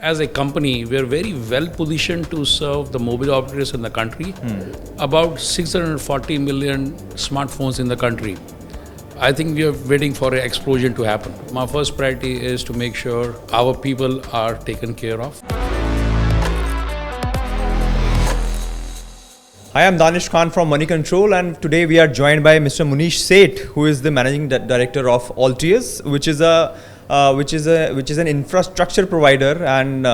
as a company, we are very well positioned to serve the mobile operators in the country. About 640 million smartphones in the country. I think we are waiting for an explosion to happen. My first priority is to make sure our people are taken care of. Hi, I'm Danish Khan from Moneycontrol, and today we are joined by Mr. Munish Seth, who is the managing director of Altius, which is an infrastructure provider. And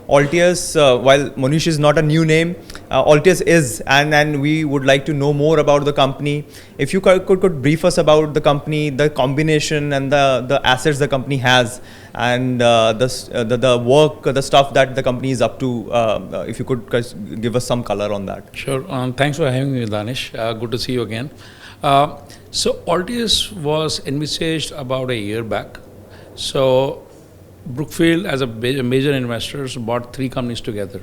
Altius, while Munish is not a new name, Altius is, and we would like to know more about the company. If you could brief us about the company, the combination and the assets the company has, and the work, the stuff that the company is up to. If you could give us some color on that. Sure. Thanks for having me, Danish. Good to see you again. So Altius was envisaged about a year back. So Brookfield, as a major investors, bought three companies together.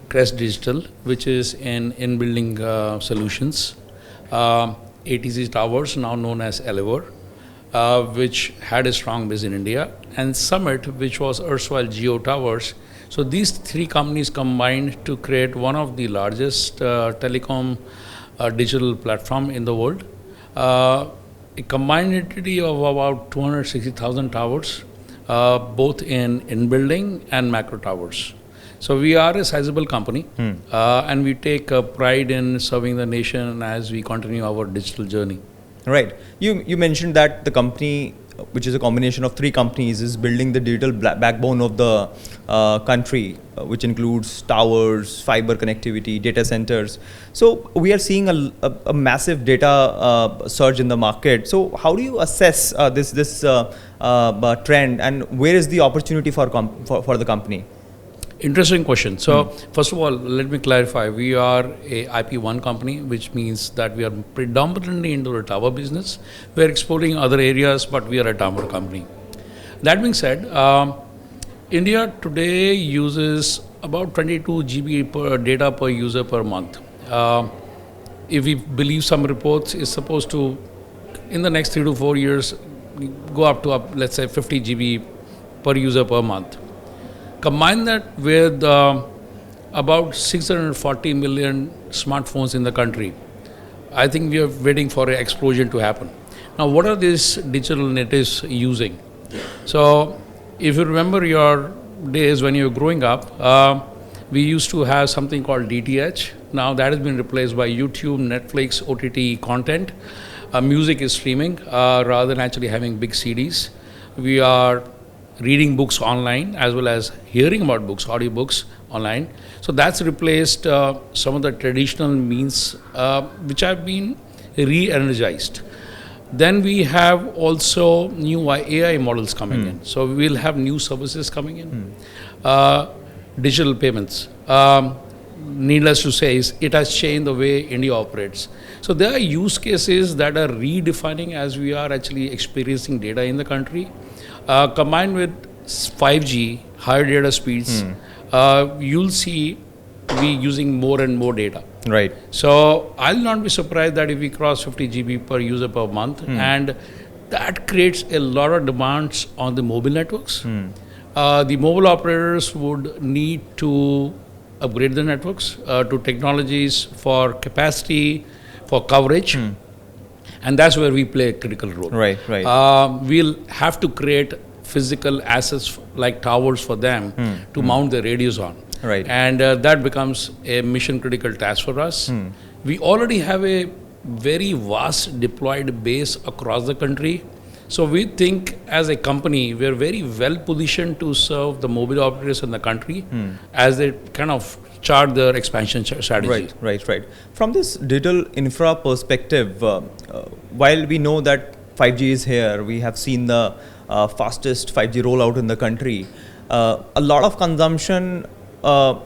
Crest Digital, which is in building solutions. ATC Towers, now known as Elever, which had a strong base in India. And Summit, which was erstwhile Geo Towers. So these three companies combined to create one of the largest telecom digital platform in the world. A combined entity of about 260,000 towers, both in building and macro towers. So we are a sizable company, and we take pride in serving the nation as we continue our digital journey. Right. You mentioned that the company, which is a combination of three companies, is building the digital backbone of the country, which includes towers, fiber connectivity, data centers. So we are seeing a massive data surge in the market. So how do you assess this trend, and where is the opportunity for the company? Interesting question. So first of all, let me clarify. We are a IP1 company, which means that we are predominantly into the tower business. We are exploring other areas, but we are a tower company. That being said, India today uses about 22 GB per data per user per month. If we believe some reports, it's supposed to, in the next 3 to 4 years, go up to let's say 50 GB per user per month. Combine that with about 640 million smartphones in the country. I think we are waiting for an explosion to happen. Now, what are these digital natives using? So, if you remember your days when you were growing up, we used to have something called DTH. Now that has been replaced by YouTube, Netflix, OTT content. Music is streaming rather than actually having big CDs. We are reading books online as well as hearing about books, audiobooks online. So that's replaced some of the traditional means which have been re-energized. Then we have also new AI models coming in. So we'll have new services coming in. Digital payments. Needless to say, it has changed the way India operates. So there are use cases that are redefining as we are actually experiencing data in the country. Combined with 5G, higher data speeds, you'll see we using more and more data. Right. So I'll not be surprised that if we cross 50 GB per user per month, and that creates a lot of demands on the mobile networks. The mobile operators would need to upgrade the networks to technologies for capacity, for coverage. And that's where we play a critical role. Right. We'll have to create physical assets like towers for them to mount the radios on. Right. And that becomes a mission critical task for us. We already have a very vast deployed base across the country. So we think as a company, we're very well positioned to serve the mobile operators in the country as they kind of chart their expansion strategy. Right. From this digital infra perspective, while we know that 5G is here, we have seen the fastest 5G rollout in the country. A lot of consumption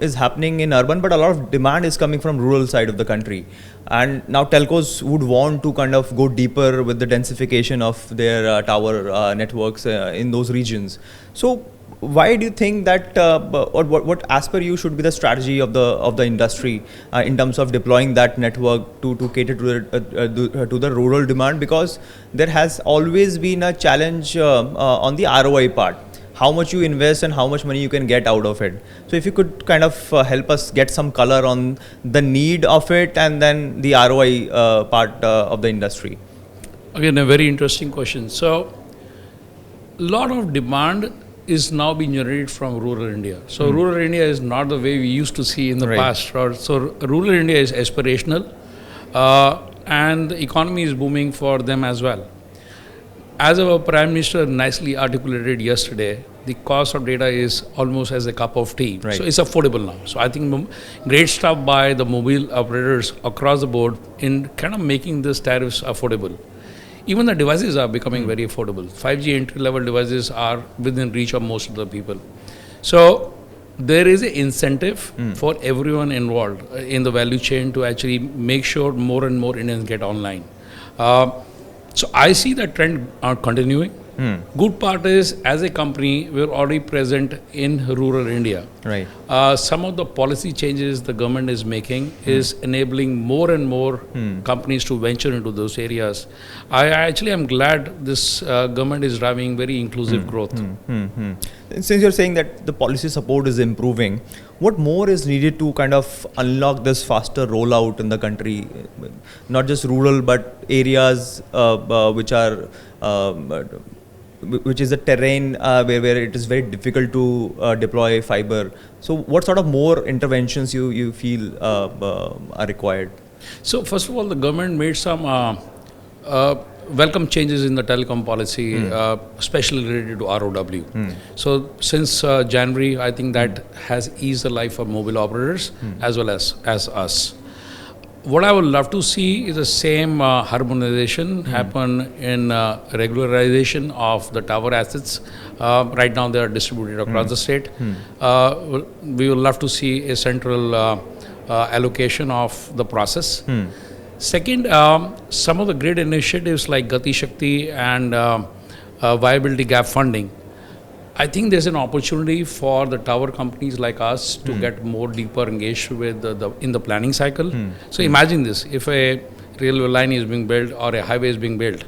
is happening in urban, but a lot of demand is coming from rural side of the country. And now telcos would want to kind of go deeper with the densification of their tower networks in those regions. So why do you think that, or what as per you should be the strategy of the industry in terms of deploying that network to cater to the rural demand? Because there has always been a challenge on the ROI part. how much you invest and how much money you can get out of it. So if you could kind of help us get some color on the need of it and then the ROI part of the industry. Again, a very interesting question. So, a lot of demand is now being generated from rural India. So, rural India is not the way we used to see in the past. So, rural India is aspirational, and the economy is booming for them as well. As our Prime Minister nicely articulated yesterday, the cost of data is almost as a cup of tea. So it's affordable now. So I think great stuff by the mobile operators across the board in kind of making these tariffs affordable. Even the devices are becoming very affordable. 5G entry-level devices are within reach of most of the people. So there is an incentive for everyone involved in the value chain to actually make sure more and more Indians get online. So I see that trend continuing. Good part is, as a company, we're already present in rural India. Some of the policy changes the government is making is enabling more and more companies to venture into those areas. I actually am glad this government is driving very inclusive growth. Since you're saying that the policy support is improving, what more is needed to kind of unlock this faster rollout in the country? Not just rural, but areas which is a terrain where it is very difficult to deploy fiber. So what sort of more interventions you feel are required? So first of all, the government made some welcome changes in the telecom policy, especially related to ROW. So since January, I think that has eased the life of mobile operators as well as us. What I would love to see is the same harmonization happen in regularization of the tower assets. Right now they are distributed across the state. We would love to see a central allocation of the process. Second, some of the great initiatives like Gati Shakti and viability gap funding, I think there's an opportunity for the tower companies like us to get more deeper engaged with in the planning cycle. So imagine this, if a railway line is being built or a highway is being built,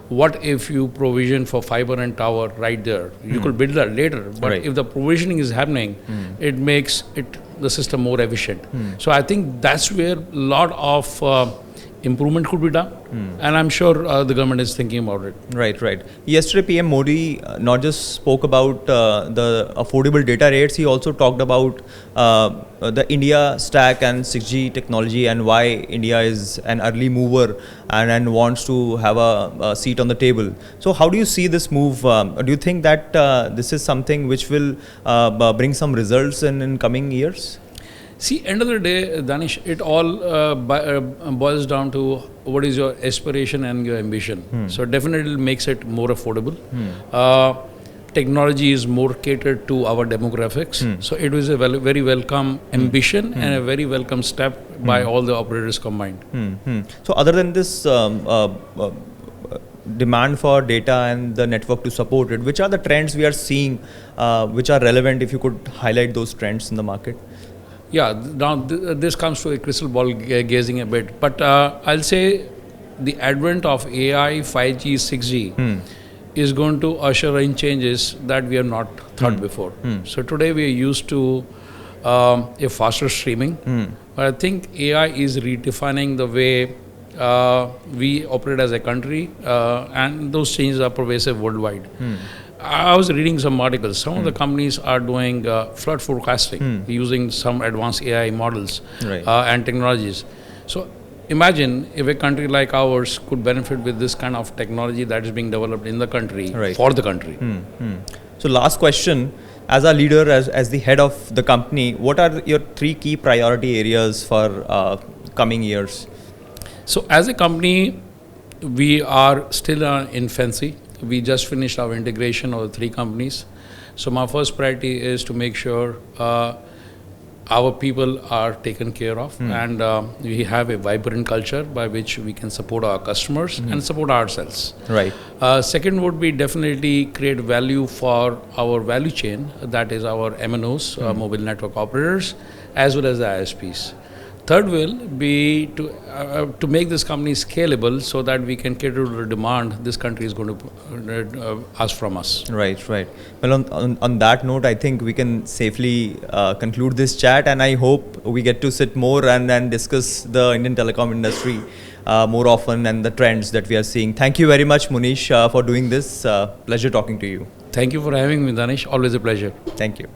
what if you provision for fiber and tower right there? You could build that later, but if the provisioning is happening, it makes the system more efficient. So I think that's where a lot of improvement could be done, and I'm sure the government is thinking about it. Right. Yesterday, PM Modi not just spoke about the affordable data rates, he also talked about the India stack and 6G technology and why India is an early mover and wants to have a seat on the table. So how do you see this move? Do you think that this is something which will bring some results in coming years? See, end of the day, Danish, it all boils down to what is your aspiration and your ambition. So definitely it makes it more affordable. Technology is more catered to our demographics. So it was a very welcome ambition and a very welcome step by all the operators combined. So other than this demand for data and the network to support it, which are the trends we are seeing which are relevant? If you could highlight those trends in the market. Yeah, now this comes to a crystal ball gazing a bit, but I'll say the advent of AI, 5G, 6G is going to usher in changes that we have not thought before. So today we are used to a faster streaming, but I think AI is redefining the way we operate as a country, and those changes are pervasive worldwide. I was reading some articles. Some of the companies are doing flood forecasting using some advanced AI models and technologies. So imagine if a country like ours could benefit with this kind of technology that is being developed in the country for the country. So last question, as a leader, as the head of the company, what are your 3 key priority areas for coming years? So as a company, we are still in infancy. We just finished our integration of the 3 companies. So my first priority is to make sure our people are taken care of and we have a vibrant culture by which we can support our customers and support ourselves. Second would be definitely create value for our value chain, that is our MNOs, mobile network operators, as well as the ISPs. Third will be to make this company scalable so that we can cater to the demand this country is going to ask from us. Right, right. Well, on that note, I think we can safely conclude this chat, and I hope we get to sit more and discuss the Indian telecom industry more often and the trends that we are seeing. Thank you very much, Munish, for doing this. Pleasure talking to you. Thank you for having me, Danish. Always a pleasure. Thank you.